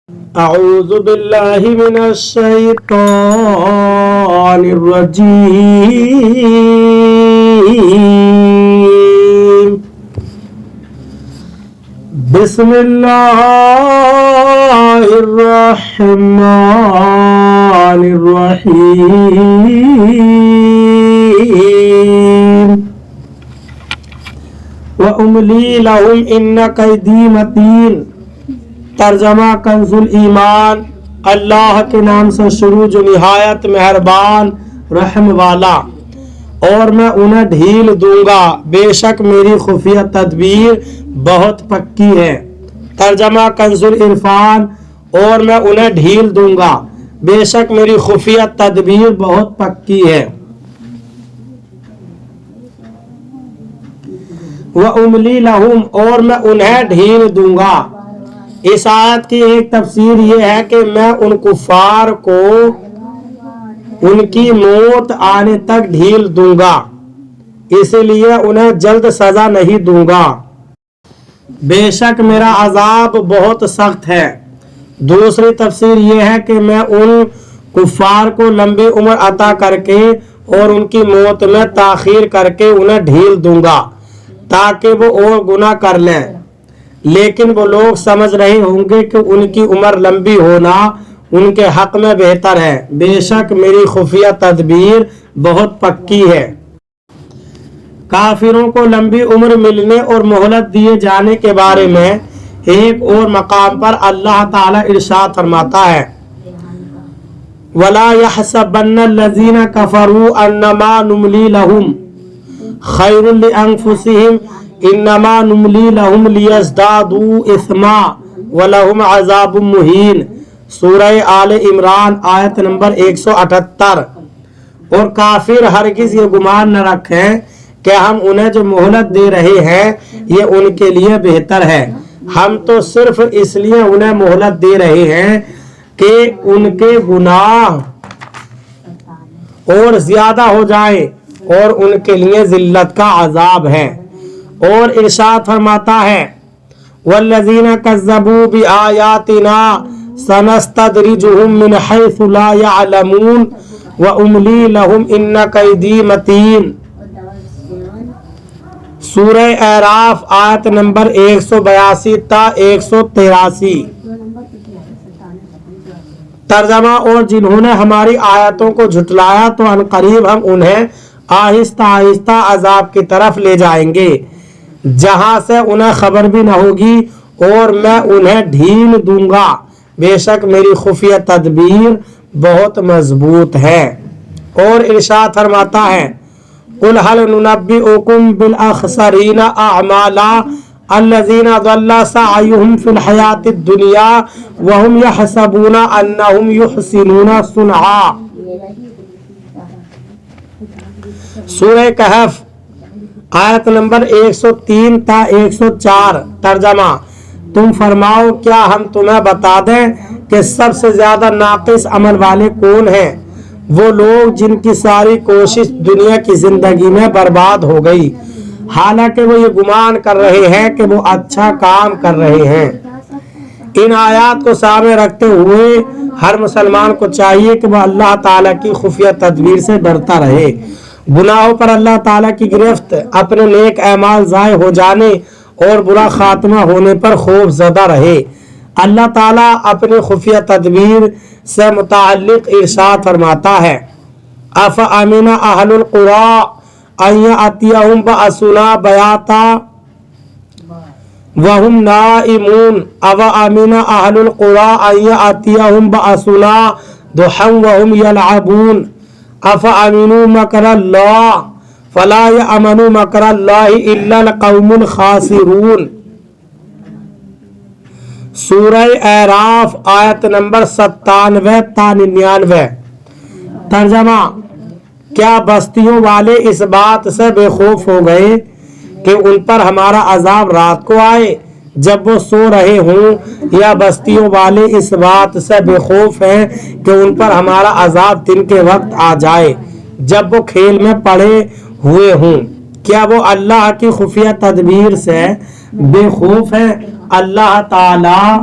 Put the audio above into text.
أعوذ بالله من الشيطان الرجيم بسم الله الرحمن الرحيم وأملي لهم إن كيدي متين۔ ترجمہ کنزُ ایمان۔ اللہ کے نام سے شروع جو نہایت مہربان رحم والا۔ اور میں انہیں ڈھیل دوں گا، بے شک میری خفیہ تدبیر بہت پکی ہے۔ ترجمہ کنزُ عرفان۔ اور میں انہیں ڈھیل دوں گا، بے شک میری خفیہ تدبیر بہت پکی ہے۔ وَأُمْلِي لَهُمْ۔ اور میں انہیں ڈھیل دوں گا۔ اس آیت کی ایک تفسیر یہ ہے کہ میں ان کفار کو ان کی موت آنے تک ڈھیل دوں گا، اس لیے انہیں جلد سزا نہیں دوں گا، بے شک میرا عذاب بہت سخت ہے۔ دوسری تفسیر یہ ہے کہ میں ان کفار کو لمبی عمر عطا کر کے اور ان کی موت میں تاخیر کر کے انہیں ڈھیل دوں گا تاکہ وہ اور گناہ کر لیں، لیکن وہ لوگ سمجھ رہے ہوں گے کہ ان کی عمر لمبی ہونا ان کے حق میں بہتر ہے، بے شک میری خفیہ تدبیر بہت پکی ہے۔ کافروں کو لمبی عمر ملنے اور مہلت دیے جانے کے بارے میں ایک اور مقام پر اللہ تعالی ارشاد فرماتا ہے، وَلَا يَحْسَبَنَّ الَّذِينَ كَفَرُوا أَنَّمَا نُمْلِي لَهُمْ خَيْرٌ لِأَنفُسِهِمْ انما نملی لہم لیزدادوا اثما ولہم عذاب مہین۔ سورہ آل عمران آیت نمبر 178۔ اور کافر ہرگز یہ گمان نہ رکھیں کہ ہم انہیں جو مہلت دے رہے ہیں یہ ان کے لیے بہتر ہے، ہم تو صرف اس لیے انہیں مہلت دے رہے ہیں کہ ان کے گناہ اور زیادہ ہو جائیں اور ان کے لیے ذلت کا عذاب ہے۔ اور ارشاد فرماتا ہے، والذین کذبوا بآیاتنا سنستدرجهم من حیث لا یعلمون واملی لهم ان کیدی متین۔ سورہ اعراف آیت نمبر 182 تا 183۔ ترجمہ، اور جنہوں نے ہماری آیتوں کو جھٹلایا تو عنقریب ہم انہیں آہستہ آہستہ عذاب کی طرف لے جائیں گے جہاں سے انہیں خبر بھی نہ ہوگی، اور میں انہیں ڈھیل دوں گا، بے شک میری خفیہ تدبیر بہت مضبوط ہے۔ اور ارشاد فرماتا ہے، قُلْ هَلْ نُنَبِّئُكُمْ بِالْأَخْسَرِينَ أَعْمَالًا الَّذِينَ ضَلَّ سَعْيُهُمْ فِي الْحَيَاةِ الدُّنْيَا وَهُمْ يَحْسَبُونَ أَنَّهُمْ يُحْسِنُونَ صُنْعًا۔ سورہ کہف آیت نمبر 103 تا 104۔ ترجمہ، تم فرماؤ کیا ہم تمہیں بتا دیں کہ سب سے زیادہ ناقص عمل والے کون ہیں؟ وہ لوگ جن کی ساری کوشش دنیا کی زندگی میں برباد ہو گئی، حالانکہ وہ یہ گمان کر رہے ہیں کہ وہ اچھا کام کر رہے ہیں۔ ان آیات کو سامنے رکھتے ہوئے ہر مسلمان کو چاہیے کہ وہ اللہ تعالیٰ کی خفیہ تدبیر سے ڈرتا رہے، گناہوں پر اللہ تعالیٰ کی گرفت، اپنے نیک اعمال ضائع ہو جانے اور برا خاتمہ ہونے پر خوف زدہ رہے۔ اللہ تعالیٰ اپنی خفیہ تدبیر سے متعلق ارشاد فرماتا ہے، أَفَأَمِنَ أَهْلُ الْقُرَىٰ أَن يَأْتِيَهُمْ بَأْسُنَا بَيَاتًا وَهُمْ نَائِمُونَ أَوَأَمِنَ أَهْلُ الْقُرَىٰ أَن يَأْتِيَهُمْ بَأْسُنَا ضُحًى وَهُمْ يَلْعَبُونَ أَفَأَمِنُوا مَكْرَ اللَّهِ فَلَا يَأْمَنُ مَكْرَ اللَّهِ إِلَّا الْقَوْمُ الْخَاسِرُونَ۔ سورہ اعراف آیت نمبر 97 تا 99۔ ترجمہ، کیا بستیوں والے اس بات سے بے خوف ہو گئے کہ ان پر ہمارا عذاب رات کو آئے جب وہ سو رہے ہوں، یا بستیوں والے اس بات سے بے خوف ہیں کہ ان پر ہمارا عذاب دن کے وقت آ جائے جب وہ کھیل میں پڑے ہوئے ہوں؟ کیا وہ اللہ کی خفیہ تدبیر سے بے خوف ہے؟ اللہ تعالی